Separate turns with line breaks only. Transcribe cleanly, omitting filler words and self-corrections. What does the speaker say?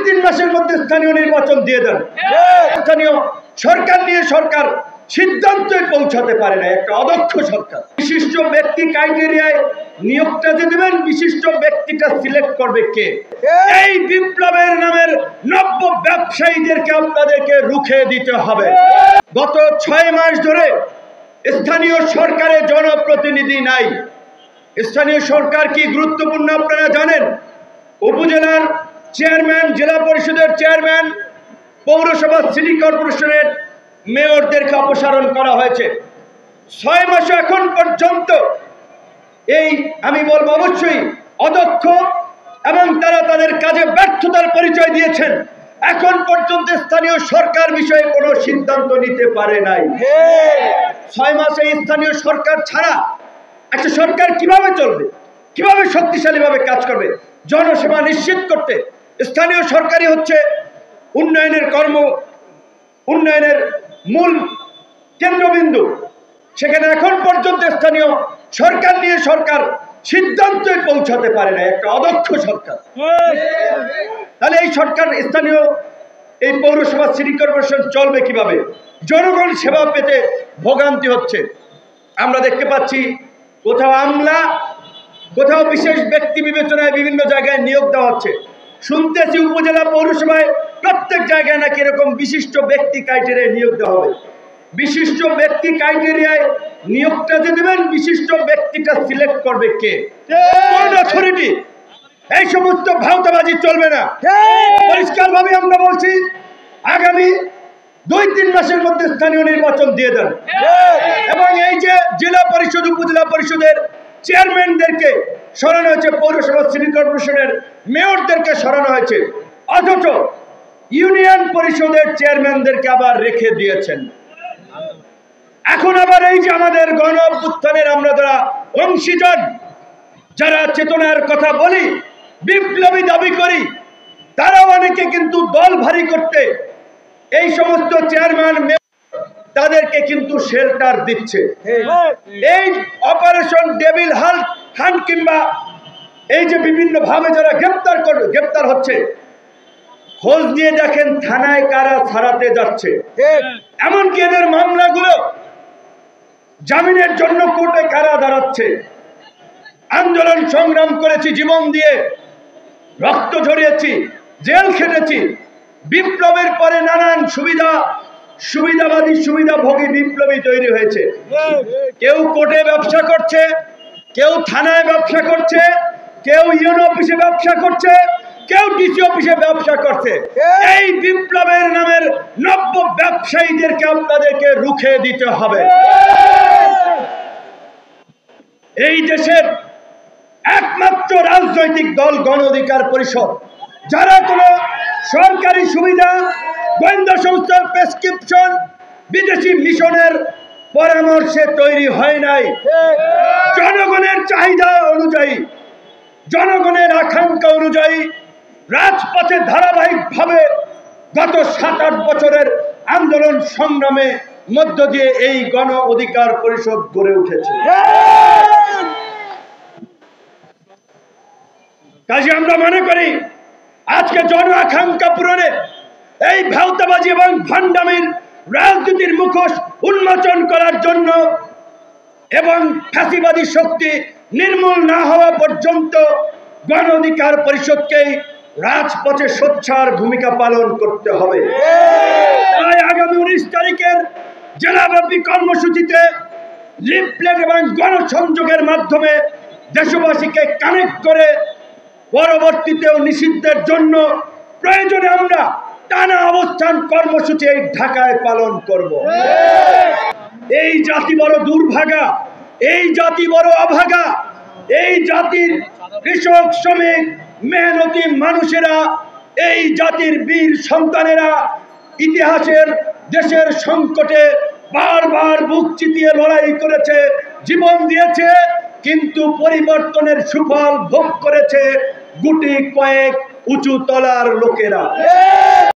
2-3 মাসের মধ্যে স্থানীয় নির্বাচন দিয়ে দেন। স্থানীয় সরকার নিয়ে সরকার সিদ্ধান্তে পৌঁছাতে পারে না, একটা অদক্ষ সরকার। বিশিষ্ট ব্যক্তি ক্রাইটেরিয়ায় নিয়োগটা যে দেবেন, বিশিষ্ট ব্যক্তিটা সিলেক্ট করবে কে? এই বিপ্লবের নামের নব্য ব্যবসায়ীদেরকে আপনাদেরকে রুখে দিতে হবে। গত 6 মাস ধরে স্থানীয় সরকারে জনপ্রতিনিধি নাই। স্থানীয় সরকার কি গুরুত্বপূর্ণ আপনারা জানেন? উপজেলার চেয়ারম্যান, জেলা পরিষদের চেয়ারম্যান, পৌরসভা, সিটি কর্পোরেশনের মেয়রদেরকে অপসারণ করা হয়েছে। 6 মাস এখন পর্যন্ত এই আমি বলবো অবশ্যই অদক্ষ এবং তারা তাদের কাজে ব্যর্থতার পরিচয় দিয়েছেন। এখন পর্যন্ত স্থানীয় সরকার বিষয়ে কোনো সিদ্ধান্ত নিতে পারে নাই। 6 মাসে স্থানীয় সরকার ছাড়া একটা সরকার কিভাবে চলবে, কিভাবে শক্তিশালীভাবে কাজ করবে? জনসেবা নিশ্চিত করতে স্থানীয় সরকারই হচ্ছে উন্নয়নের মূল কেন্দ্রবিন্দু। সেখানে এখন পর্যন্ত স্থানীয় সরকার নিয়ে সরকার সিদ্ধান্তে পৌঁছাতে পারে না, একটা অদক্ষ সরকার। তাহলে এই সরকার, স্থানীয় এই পৌরসভা, সিটি কর্পোরেশন চলবে কিভাবে? জনগণ সেবা পেতে ভোগান্তি হচ্ছে। আমরা দেখতে পাচ্ছি কোথাও আমলা, কোথাও বিশেষ ব্যক্তি বিবেচনায় বিভিন্ন জায়গায় নিয়োগ দেওয়া হচ্ছে। শুনতেছি উপজেলা পৌরসভায় প্রত্যেক জায়গায় নাকি এরকম বিশিষ্ট ব্যক্তি ক্রাইটেরিয়ায় নিয়োগ দেওয়া হবে। বিশিষ্ট ব্যক্তি ক্রাইটেরিয়ায় নিয়োগটা যে দেবেন, বিশিষ্ট ব্যক্তিটা সিলেক্ট করবে কে? কোন অথরিটি? এই সমস্ত ভাওতাবাজি চলবে না। পরিষ্কারভাবে আমরা বলছি, আগামী 2-3 মাসের মধ্যে স্থানীয় নির্বাচন দিয়ে দেন। এবং এই যে জেলা পরিষদ, উপজেলা পরিষদের চেয়ারম্যানদেরকে সরানো হয়েছে, পৌরসভা, সিটি কর্পোরেশনের মেয়রদেরকে সরানো হয়েছে, অথচ ইউনিয়ন পরিষদের চেয়ারম্যানদেরকে আবার রেখে দিয়েছেন। এখন আবার এই যে আমাদের গণ অভ্যুত্থানের আমরা যারা অংশীজন, যারা চেতনার কথা বলি, বিপ্লবী দাবি করি, তারাও অনেকে কিন্তু দল ভারী করতে এই সমস্ত চেয়ারম্যান তাদেরকে কিন্তু শেল্টার দিচ্ছে। এই অপারেশন ডেভিল হান্ট কিংবা এই যে বিভিন্ন ভাবে যারা গ্রেপ্তার হচ্ছে, খোঁজ নিয়ে দেখেন থানায় কারা ছাড়াতে যাচ্ছে। এমনকি এদের মামলাগুলো জামিনের জন্য কোর্টে কারা দাঁড়াচ্ছে। আন্দোলন সংগ্রাম করেছি, জীবন দিয়ে রক্ত ঝরিয়েছি, জেল খেটেছি। বিপ্লবের পরে নানান সুবিধাবাদী, সুবিধাভোগী বিপ্লবী তৈরি হয়েছে। কেউ কোর্টে ব্যবসা করছে, কেউ থানায় ব্যবসা করছে, কেউ ইউনো অফিসে ব্যবসা করছে, কেউ ডিসি অফিসে ব্যবসা করছে। এই বিপ্লবের নামের নব্য ব্যবসায়ীদেরকে আপনাদেরকে রুখে দিতে হবে। এই দেশের একমাত্র রাজনৈতিক দল গণ অধিকার পরিষদ, যারা কোনো সরকারি সুবিধা, গোয়েন্দা সংস্থার প্রেসক্রিপশন, বিদেশি মিশনের পরামর্শে তৈরি হয় নাই। জনগণের চাহিদা অনুযায়ী, জনগণের আকাঙ্ক্ষা অনুযায়ী রাজপথে ধারাবাহিকভাবে গত 7-8 বছরের আন্দোলন সংগ্রামে মধ্য দিয়ে এই গণ অধিকার পরিষদ গড়ে উঠেছে। কাজে আমরা মনে করি আজকে জন আকাঙ্ক্ষা পূরণে এই ভাওতাবাজি এবং ভণ্ডামির রাজনীতির মুখোশ উন্মোচন করার জন্য এবং ফ্যাসিবাদী শক্তি নির্মূল না হওয়া পর্যন্ত গণ অধিকার পরিষদকেই রাজপথে সোচ্চার ভূমিকা পালন করতে হবে। তাই আগামী 19 তারিখের জেলাব্যাপী কর্মসূচিতে লিফলেট এবং গণসংযোগের মাধ্যমে দেশবাসীকে কানেক্ট করে পরবর্তীতেও নিষিদ্ধের জন্য প্রয়োজনে আমরা টানা অবস্থান কর্মসূচি এই ঢাকায় পালন করব। এই জাতি বড় দুর্ভাগা, এই জাতি বড় অভাগা, এই জাতির কৃষক, শ্রমিক, মেহনতি মানুষেরা, এই জাতির বীর সন্তানেরা ইতিহাসের দেশের সংকটে বারবার বুক চিতিয়ে লড়াই করেছে, জীবন দিয়েছে, কিন্তু পরিবর্তনের সুফল ভোগ করেছে গুটি কয়েক উঁচু তলার লোকেরা।